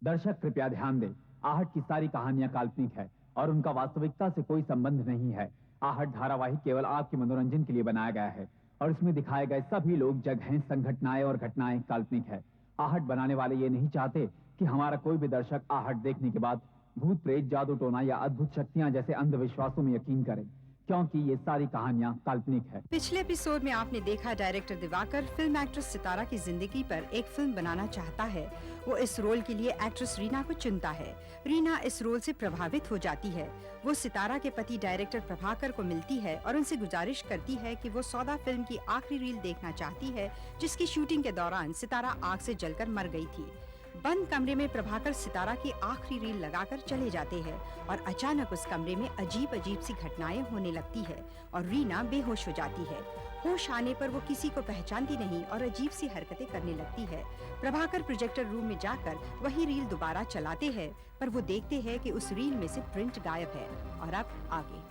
दर्शक कृपया ध्यान दें, आहट की सारी कहानियां काल्पनिक है और उनका वास्तविकता से कोई संबंध नहीं है। आहट धारावाहिक केवल आपके मनोरंजन के लिए बनाया गया है और इसमें दिखाए गए सभी लोग, जगहें, संघटनाएं और घटनाएं काल्पनिक है। आहट बनाने वाले ये नहीं चाहते कि हमारा कोई भी दर्शक आहट देखने के बाद भूत प्रेत, जादू टोना या अद्भुत शक्तियां जैसे अंधविश्वासों में यकीन करें, क्योंकि ये सारी कहानियां काल्पनिक है। पिछले एपिसोड में आपने देखा डायरेक्टर दिवाकर फिल्म एक्ट्रेस सितारा की जिंदगी पर एक फिल्म बनाना चाहता है। वो इस रोल के लिए एक्ट्रेस रीना को चुनता है। रीना इस रोल से प्रभावित हो जाती है। वो सितारा के पति डायरेक्टर प्रभाकर को मिलती है और उनसे गुजारिश करती है कि वो सौदा फिल्म की आखिरी रील देखना चाहती है, जिसकी शूटिंग के दौरान सितारा आग से जलकर मर गई थी। बंद कमरे में प्रभाकर सितारा की आखिरी रील लगाकर चले जाते हैं और अचानक उस कमरे में अजीब अजीब सी घटनाएं होने लगती है और रीना बेहोश हो जाती है। होश आने पर वो किसी को पहचानती नहीं और अजीब सी हरकतें करने लगती है। प्रभाकर प्रोजेक्टर रूम में जाकर वही रील दोबारा चलाते हैं, पर वो देखते हैं कि उस रील में से प्रिंट गायब है। और अब आगे।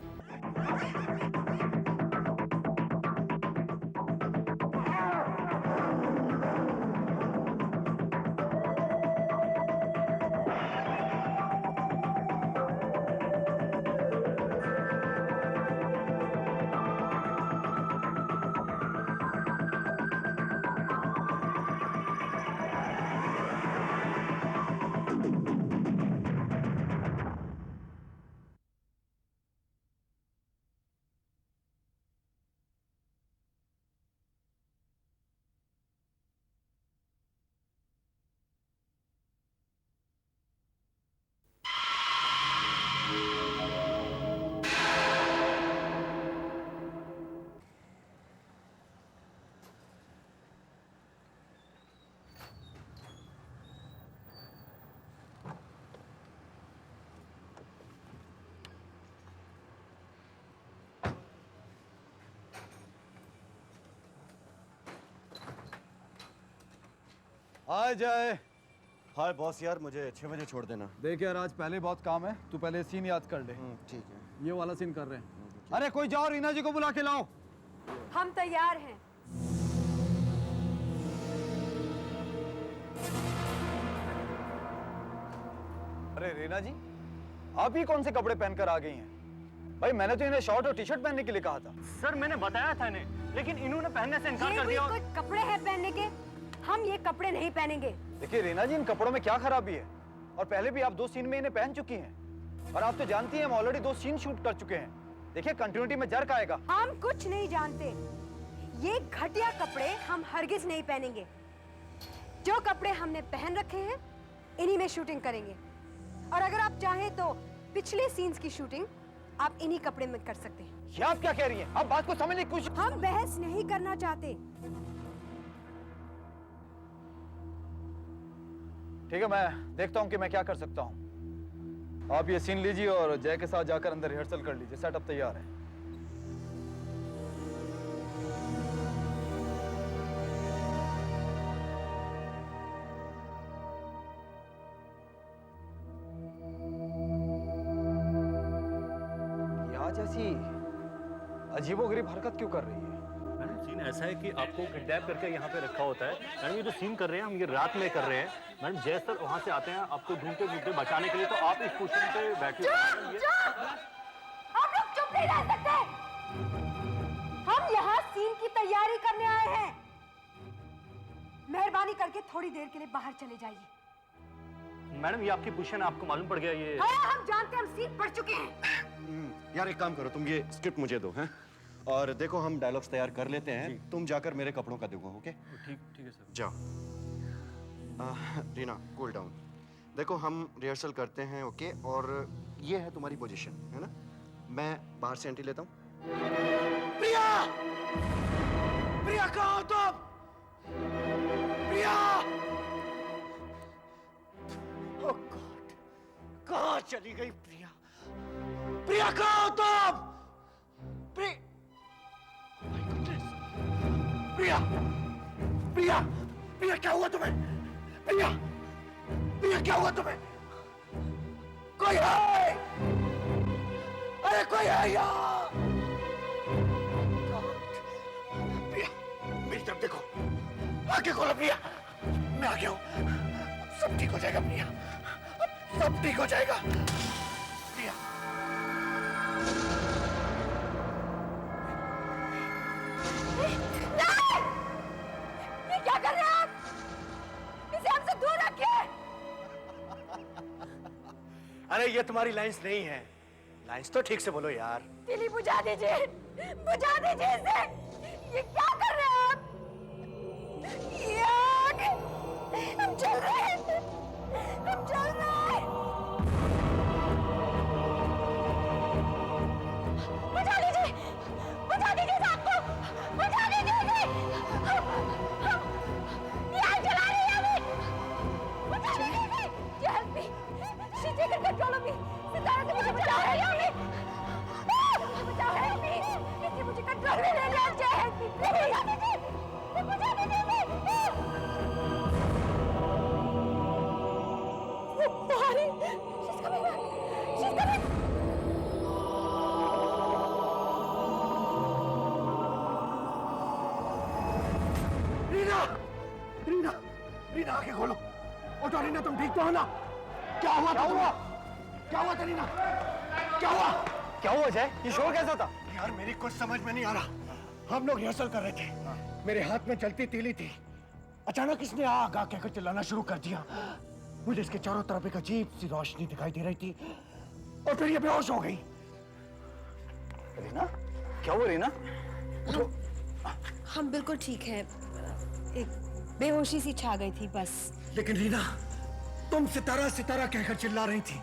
आ जाए। हाय बॉस यार, मुझे 6 बजे छोड़ देना। देख यार, आज पहले बहुत काम है, तू पहले सीन याद कर ले। ठीक है। ये वाला सीन कर रहे हैं। अरे कोई जाओ, रीना जी को बुला के लाओ। हम तैयार हैं। अरे रीना जी, आप ही कौन से कपड़े पहनकर आ गई हैं? भाई मैंने तो इन्हें शॉर्ट और टी शर्ट पहनने के लिए कहा था। सर मैंने बताया था इन्हें, लेकिन इन्होंने पहनने से इनकार कर दिया। कुछ कपड़े हैं पहनने के, हम ये कपड़े नहीं पहनेंगे। देखिए रीना जी, इन कपड़ों में क्या खराबी है? और पहले भी आप 2 सीन में इन्हें पहन चुकी हैं और आप तो जानती हैं हम ऑलरेडी 2 सीन शूट कर चुके हैं। देखिए कंटिन्यूटी में जर्क आएगा। हम कुछ नहीं जानते, ये घटिया कपड़े हम हरगिज नहीं पहनेंगे। जो कपड़े हमने पहन रखे हैं इन्हीं में शूटिंग करेंगे, और अगर आप चाहें तो पिछले सीन्स की शूटिंग आप इन्हीं कपड़े में कर सकते हैं। ये आप क्या कह रही हैं? आप बात को समझने की कोशिश। हम बहस नहीं करना चाहते। ठीक है, मैं देखता हूँ कि मैं क्या कर सकता हूँ। आप ये सीन लीजिए और जय के साथ जाकर अंदर रिहर्सल कर लीजिए। सेटअप तैयार है। ये आज ऐसी अजीबोगरीब हरकत क्यों कर रही है? मैडम सीन ऐसा है कि आपको किडनैप करके यहाँ पे रखा होता है। मैडम ये जो सीन कर रहे हैं हम ये रात में कर रहे हैं। मैडम जय सर वहाँ से आते हैं आपको ढूंढते ढूंढते बचाने के लिए, तो आप इस पोजीशन पे बैठे आप लोग चुप नहीं रह सकते। हम यहाँ सीन की तैयारी करने आए हैं। मेहरबानी करके थोड़ी देर के लिए बाहर चले जाइए। मैडम ये आपकी पोजीशन आपको मालूम पड़ गया? ये हम जानते हैं, हम सीन पढ़ चुके हैं। यार एक काम करो, तुम ये स्क्रिप्ट मुझे दो हैं, और देखो हम डायलॉग्स तैयार कर लेते हैं। तुम जाकर मेरे कपड़ों का देखो। ओके ठीक है सर। जाओ। Reena cool down. देखो हम रिहर्सल करते हैं, ओके? और ये है तुम्हारी पोजीशन, है ना? मैं बाहर से एंट्री लेता हूँ। प्रिया! प्रिया कहाँ हो तुम? प्रिया! ओह गॉड, कहाँ चली गई प्रिया? प्रिया कहाँ हो तुम? प्रिया! प्रिया! प्रिया क्या हुआ तुम्हें? प्रिया! प्रिया क्या हुआ तुम्हें? कोई है? अरे कोई है यहाँ? प्रिया मेरी तरफ देखो, आगे खोलो प्रिया। मैं आ गया हूँ, सब ठीक हो जाएगा प्रिया। सब ठीक हो जाएगा। प्रिया, ये क्या कर रहे हैं आप? इसे हमसे दूर रखिए। अरे ये तुम्हारी लाइंस नहीं है। लाइंस तो ठीक से बोलो यार। तिली बुझा दीजिए इसे। ये क्या कर रहे हैं आप? ये आग! हम चल रहे हैं। बुझा दीजिए साहब को। बुझा दीजिए इसे। ये आग जला रही है अभी। बुझा दीजिए इसे। ये help me. She taken control of me. Sitara से मुझे बचा रही है अभी। बचाओ, हेल्प मी। इसे मुझे कंट्रोल में ले लिया जाए। Help me please. बुझा दीजिए इसे। Sorry. She's coming back. She's coming. Reena, Reena, Reena आंखें खोलो। उठो रीना, तुम ठीक तो हो ना? क्या हुआ था रीना? क्या हुआ जय? ये शोर कैसा था? यार मेरी कुछ समझ में नहीं आ रहा। हम लोग रिहर्सल कर रहे थे। मेरे हाथ में जलती तीली थी। अचानक इसने आग आग कहकर चिल्लाना शुरू कर दिया। मुझे इसके चारों तरफ एक अजीब सी रोशनी दिखाई दे रही थी और फिर ये बेहोश हो गई। रीना, क्या हुआ रीना? हम बिल्कुल ठीक हैं। एक बेहोशी सी छा गई थी बस। लेकिन रीना, तुम सितारा सितारा कहकर चिल्ला रही थी।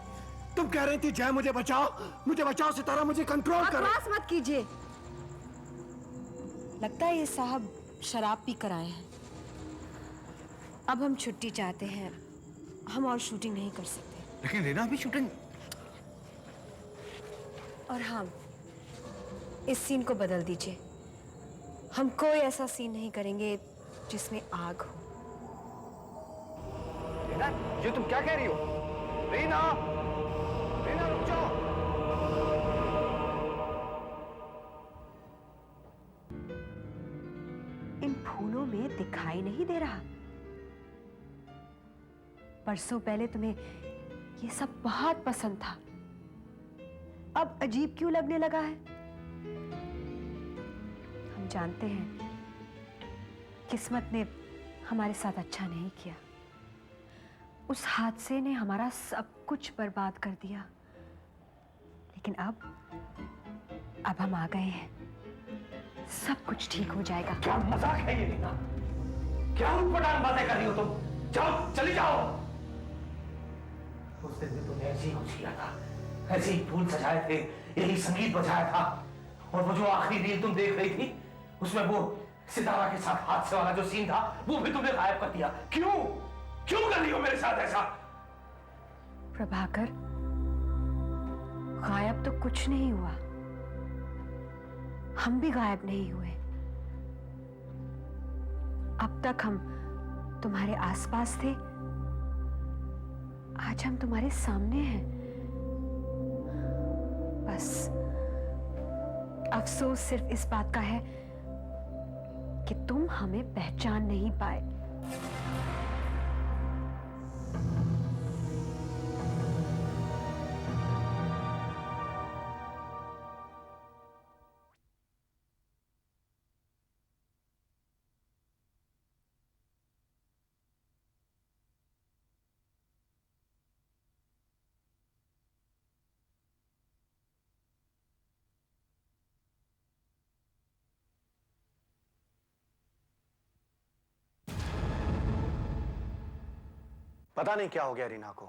तुम कह रही थी जय मुझे बचाओ सितारा मुझे कंट्रोल कर। बकवास मत कीजिए। लगता है ये साहब शराब पी कर आए हैं। अब हम छुट्टी चाहते हैं। हम और शूटिंग नहीं कर सकते। लेकिन रीना अभी शूटिंग। और हाँ, इस सीन को बदल दीजिए। हम कोई ऐसा सीन नहीं करेंगे जिसमें आग हो। रीना, ये तुम क्या कह रही हो? रीना, रीना रुक जाओ। इन फूलों में दिखाई नहीं दे रहा? परसों पहले तुम्हें ये सब बहुत पसंद था। अब अजीब क्यों लगने लगा है? हम जानते हैं किस्मत ने हमारे साथ अच्छा नहीं किया। उस हादसे ने हमारा सब कुछ बर्बाद कर दिया। लेकिन अब हम आ गए हैं। सब कुछ ठीक हो जाएगा। क्या मजाक है ये रीना? क्या उटपटांग बातें कर रही हो तुम? जाओ, चली जाओ। उस दिन भी तुमने ऐसे ही कुछ किया था। ऐसे ही फूल सजाए थे, यही संगीत बजाया था। और वो जो आखिरी रील तुम देख रही थी, उसमें वो सितारा के साथ हादसे वाला जो सीन था, वो भी तुमने गायब कर दिया। क्यों कर रही हो मेरे साथ ऐसा? प्रभाकर, गायब तो कुछ नहीं हुआ। हम भी गायब नहीं हुए। अब तक हम तुम्हारे आसपास थे। आज हम तुम्हारे सामने हैं। बस अफसोस सिर्फ इस बात का है कि तुम हमें पहचान नहीं पाए। पता नहीं क्या हो गया रीना को।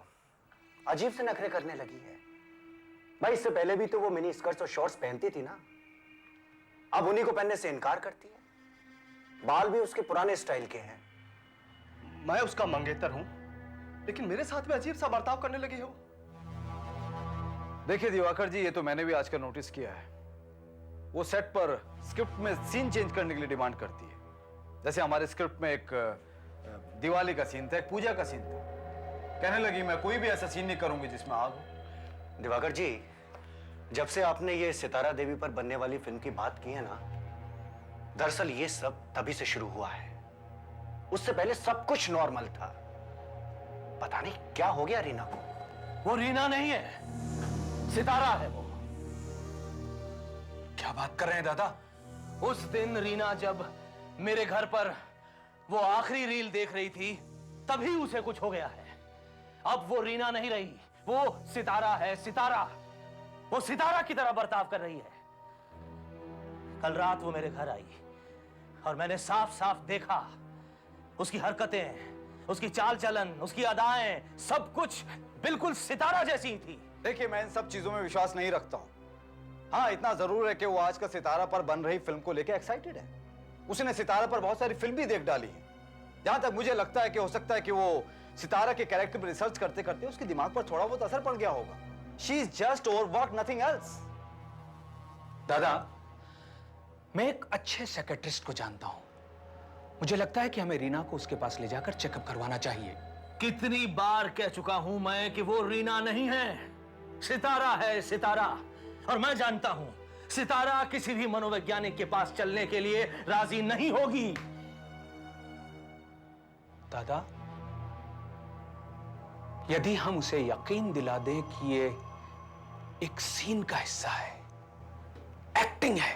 अजीब से नखरे करने लगी है। भाई इससे पहले भी तो वो मिनी स्कर्ट्स और शॉर्ट्स पहनती थी ना। अब उन्हीं को पहनने से इनकार करती है। बाल भी उसके पुराने स्टाइल के हैं। मैं उसका मंगेतर हूं, लेकिन मेरे साथ में अजीब सा बर्ताव करने लगी हो। देखिए दिवाकर जी, ये तो मैंने भी आजकल नोटिस किया है। वो सेट पर स्क्रिप्ट में सीन चेंज करने के लिए डिमांड करती है। जैसे हमारे स्क्रिप्ट में एक दिवाली का सीन था, एक पूजा का सीन था। कहने लगी मैं कोई भी ऐसा सीन नहीं करूंगी जिसमें आग हो। दिवाकर जी, जब से आपने ये सितारा देवी पर बनने वाली फिल्म की बात की है ना, दरअसल ये सब तभी से शुरू हुआ है। उससे पहले सब कुछ नॉर्मल था। पता नहीं क्या हो गया रीना को। वो रीना नहीं है, सितारा है वो। क्या बात कर रहे हैं दादा? उस दिन रीना जब मेरे घर पर वो आखिरी रील देख रही थी, तभी उसे कुछ हो गया है। अब वो रीना नहीं रही, वो सितारा है, सितारा। वो सितारा की तरह बर्ताव कर रही है। कल रात वो मेरे घर आई और मैंने साफ साफ देखा उसकी हरकतें, उसकी चाल चलन, उसकी अदाएं, सब कुछ बिल्कुल सितारा जैसी ही थी। देखिए, मैं इन सब चीजों में विश्वास नहीं रखता हूं। हाँ, इतना जरूर है कि वो आज का सितारा पर बन रही फिल्म को लेकर एक्साइटेड है। उसने सितारा पर बहुत सारी फिल्म भी देख डाली है। जहां तक मुझे लगता है कि हो सकता है कि वो सितारा के कैरेक्टर पर रिसर्च करते करते उसके दिमाग पर थोड़ा बहुत असर पड़ गया होगा। She is just overwork, nothing else. दादा, मैं एक अच्छे साइकियाट्रिस्ट को जानता हूं। मुझे लगता है कि हमें रीना को उसके पास ले जाकर चेकअप करवाना चाहिए। कितनी बार कह चुका हूं मैं कि वो रीना नहीं है, सितारा है, सितारा। और मैं जानता हूं सितारा किसी भी मनोवैज्ञानिक के पास चलने के लिए राजी नहीं होगी। दादा, यदि हम उसे यकीन दिला दें कि ये एक सीन का हिस्सा है, एक्टिंग है,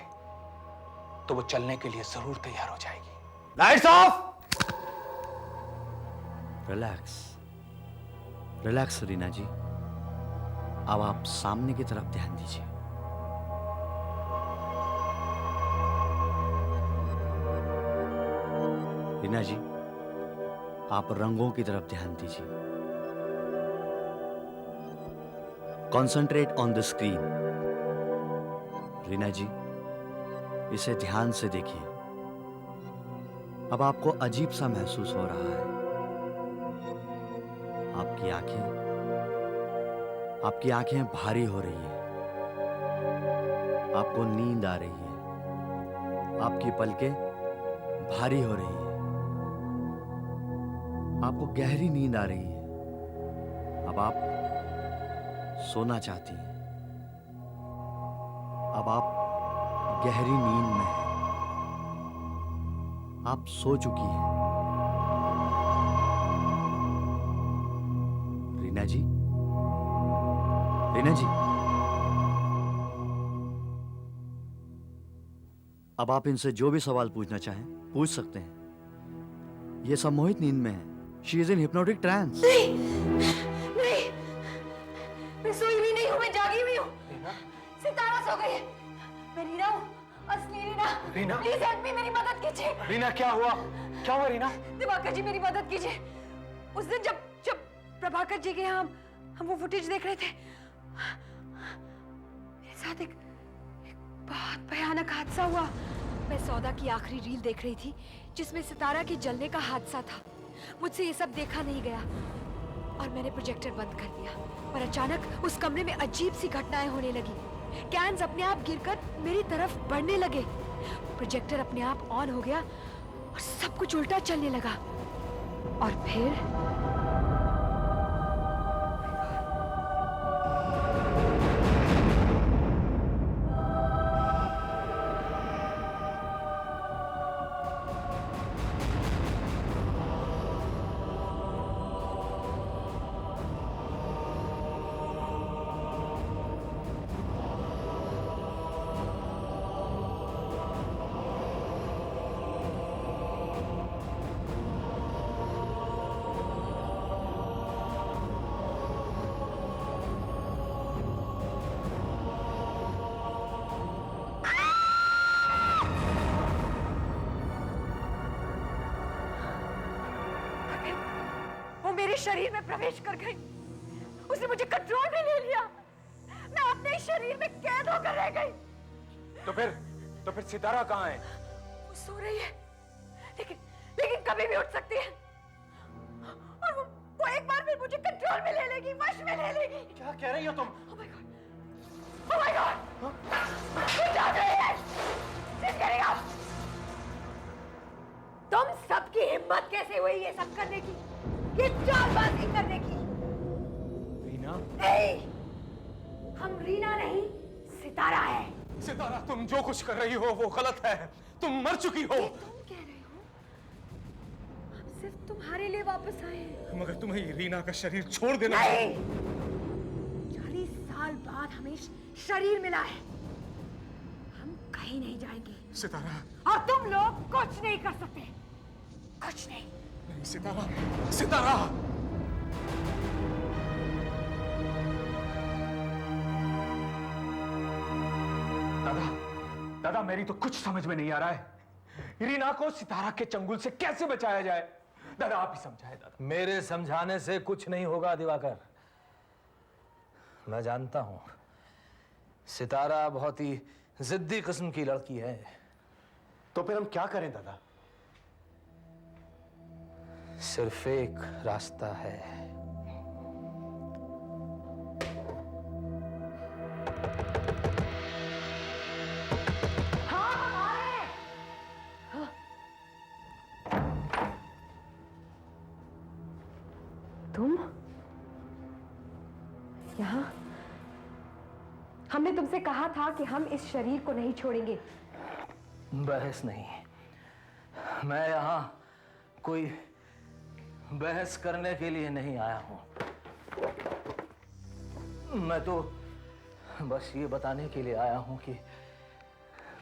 तो वो चलने के लिए जरूर तैयार हो जाएगी। Lights off. Relax, relax Reena जी। अब आप सामने की तरफ ध्यान दीजिए। रीना जी, आप रंगों की तरफ ध्यान दीजिए। Concentrate on the screen. Reena जी, इसे ध्यान से देखिए। अब आपको अजीब सा महसूस हो रहा है। आपकी आंखें भारी हो रही है। आपको नींद आ रही है। आपकी पलकें भारी हो रही है। आपको गहरी नींद आ रही है। अब आप सोना चाहती हैं। अब आप गहरी नींद में हैं। आप सो चुकी हैं। रीना जी, रीना जी, अब आप इनसे जो भी सवाल पूछना चाहें पूछ सकते हैं। ये सम्मोहित नींद में है। She is in hypnotic trance. नहीं, नहीं, मैं सोई भी नहीं हूँ, मैं जागी हुई हूँ। सितारा सो गई है। मैं रीना हूँ, असली Reena. Reena? Please help me, मेरी मदद कीजिए। रीना, क्या हुआ? क्या हुआ रीना? दिवाकर जी, मेरी मदद कीजिए। उस दिन जब जब प्रभाकर जी के यहाँ हम वो फुटेज देख रहे थे, मेरे साथ एक बहुत भयानक हादसा हुआ। मैं सौदा की आखिरी रील देख रही थी जिसमें सितारा के जलने का हादसा था। मुझसे ये सब देखा नहीं गया और मैंने प्रोजेक्टर बंद कर दिया। पर अचानक उस कमरे में अजीब सी घटनाएं होने लगी। कैन्स अपने आप गिरकर मेरी तरफ बढ़ने लगे। प्रोजेक्टर अपने आप ऑन हो गया और सब कुछ उल्टा चलने लगा। और फिर मेरे शरीर में प्रवेश कर गई। उसने मुझे कंट्रोल में ले लिया। मैं अपने ही शरीर में कैद होकर रह गई। तो फिर सितारा कहाँ है? वो सो रही है, लेकिन कभी भी उठ सकती है। और वो एक बार फिर मुझे कंट्रोल में ले लेगी, वश में ले लेगी। क्या कह रही हो तुम? Oh my God! Oh my God! वो जाग रही है। जिस करेगा। तुम सबकी हिम्मत कैसे हुई ये सब करने की? ये चालबाजी करने की? रीना? नहीं, हम रीना नहीं, सितारा है। सितारा, तुम जो कुछ कर रही हो वो गलत है। तुम मर चुकी हो। तुम कह रहे हो? हम सिर्फ तुम्हारे लिए वापस आए हैं। मगर तुम्हें रीना का शरीर छोड़ देना। नहीं, शरीर मिला है। हम कहीं नहीं जाएंगे सितारा, और तुम लोग कुछ नहीं कर सकते, कुछ नहीं। नहीं सितारा, सितारा। दादा, दादा मेरी तो कुछ समझ में नहीं आ रहा है। रीना को सितारा के चंगुल से कैसे बचाया जाए? दादा आप ही समझाए दादा। मेरे समझाने से कुछ नहीं होगा दिवाकर। मैं जानता हूं सितारा बहुत ही जिद्दी किस्म की लड़की है। तो फिर हम क्या करें दादा? सिर्फ एक रास्ता है। तुम यहाँ? हमने तुमसे कहा था कि हम इस शरीर को नहीं छोड़ेंगे। बहस नहीं, मैं यहाँ कोई बहस करने के लिए नहीं आया हूं। मैं तो बस ये बताने के लिए आया हूं कि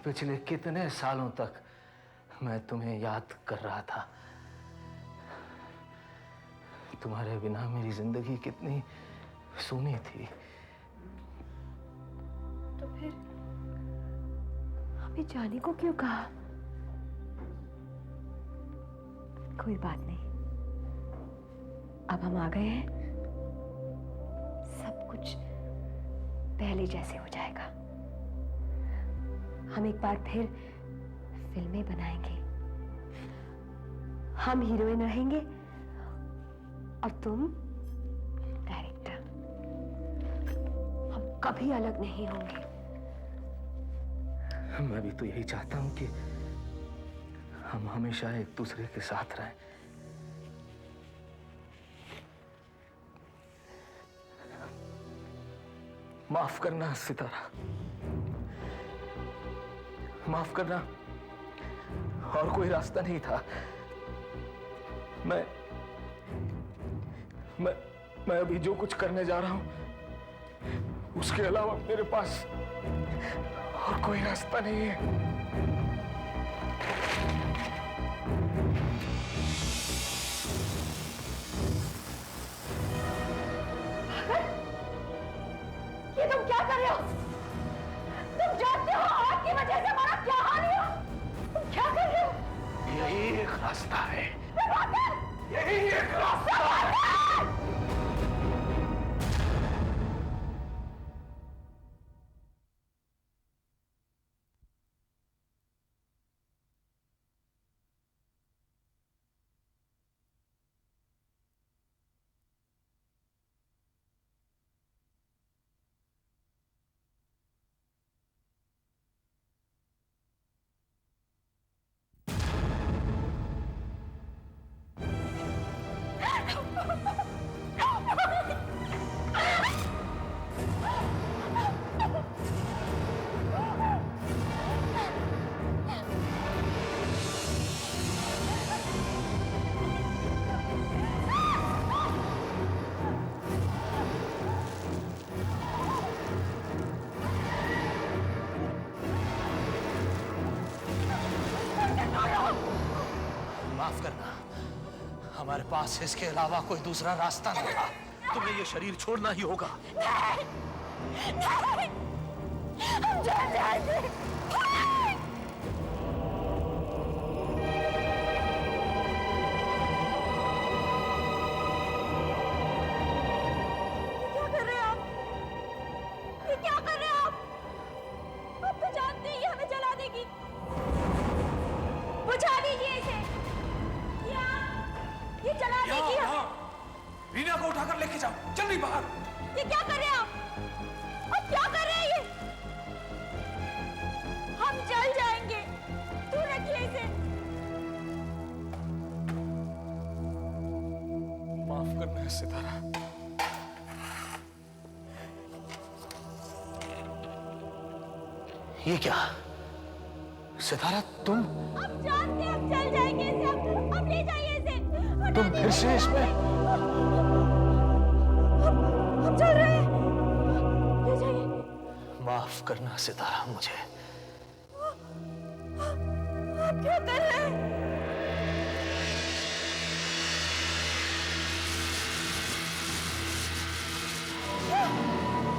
पिछले कितने सालों तक मैं तुम्हें याद कर रहा था। तुम्हारे बिना मेरी जिंदगी कितनी सूनी थी। तो फिर हमें जाने को क्यों कहा? कोई बात नहीं, अब हम आ गए हैं, सब कुछ पहले जैसे हो जाएगा। हम एक बार फिर फिल्में बनाएंगे। हम हीरोइन रहेंगे और तुम डायरेक्टर। हम कभी अलग नहीं होंगे। मैं भी तो यही चाहता हूं कि हम हमेशा एक दूसरे के साथ रहें। माफ करना सितारा, माफ करना। और कोई रास्ता नहीं था। मैं अभी जो कुछ करने जा रहा हूं उसके अलावा मेरे पास और कोई रास्ता नहीं है। ये तुम क्या कर रहे हो? तुम जानते हो आग की वजह से हमारा क्या हाल हुआ? तुम क्या कर रहे हो? यही एक रास्ता है। यही एक रास्ता है। माफ करना, हमारे पास इसके अलावा कोई दूसरा रास्ता नहीं था। तुम्हें ये शरीर छोड़ना ही होगा। नहीं, नहीं, हम जान जाएंगे। क्या कर रहे हैं आप? ये क्या कर रहे हैं आप? आप तो जानते हैं ये हमें जला देगी। बुझा दीजिए इसे। ये जला देगी। रीना को उठाकर लेके जाओ, जल्दी बाहर। ये क्या कर रहे हैं आप? आप क्या कर रहे हैं ये? हम जल जाएंगे। दूर रखिए इसे। माफ करना सितारा। ये क्या सितारा, तुम? आप जानते हैं हम जल जाएंगे इसे। अब ले जाइए इसे। तुम फिर से इसमें? हम चल रहे हैं। ले जाइए। माफ करना सितारा मुझे। आप क्या कर रहे हैं?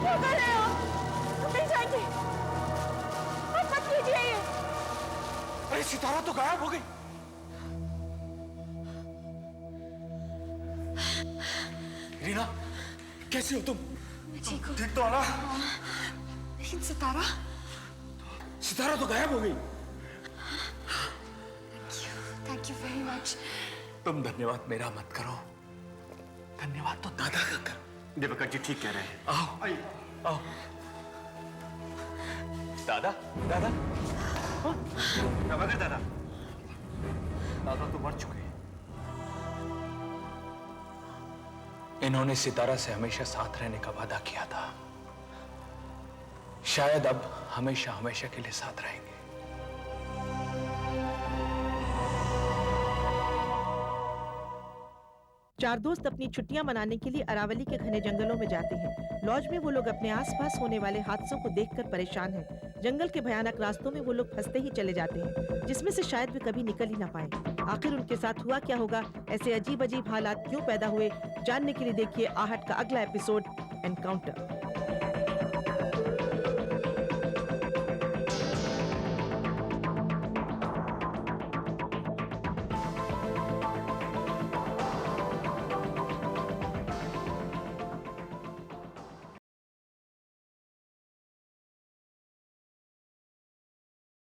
क्या कर रहे हो? हम नहीं जाएंगे। आप मत कीजिए ये। अरे सितारा तो गायब हो गई। रीना, कैसी हो तुम? ठीक हूँ। ठीक तो हो ना? लेकिन सितारा? सितारा तो गायब हो गई। Thank you very much. तुम धन्यवाद मेरा मत करो, धन्यवाद तो दादा का करो। दिवाकर जी ठीक कह रहे हैं। आओ आओ। दादा दादा दिवाकर दादा, दादा तो मर चुके हैं। इन्होंने सितारा से हमेशा साथ रहने का वादा किया था। शायद अब हमेशा हमेशा के लिए साथ रहेंगे। चार दोस्त अपनी छुट्टियां मनाने के लिए अरावली के घने जंगलों में जाते हैं। लॉज में वो लोग अपने आसपास होने वाले हादसों को देखकर परेशान हैं। जंगल के भयानक रास्तों में वो लोग फंसते ही चले जाते हैं, जिसमें से शायद वे कभी निकल ही ना पाए। आखिर उनके साथ हुआ क्या होगा, ऐसे अजीब अजीब हालात क्यों पैदा हुए, जानने के लिए देखिए आहट का अगला एपिसोड एनकाउंटर।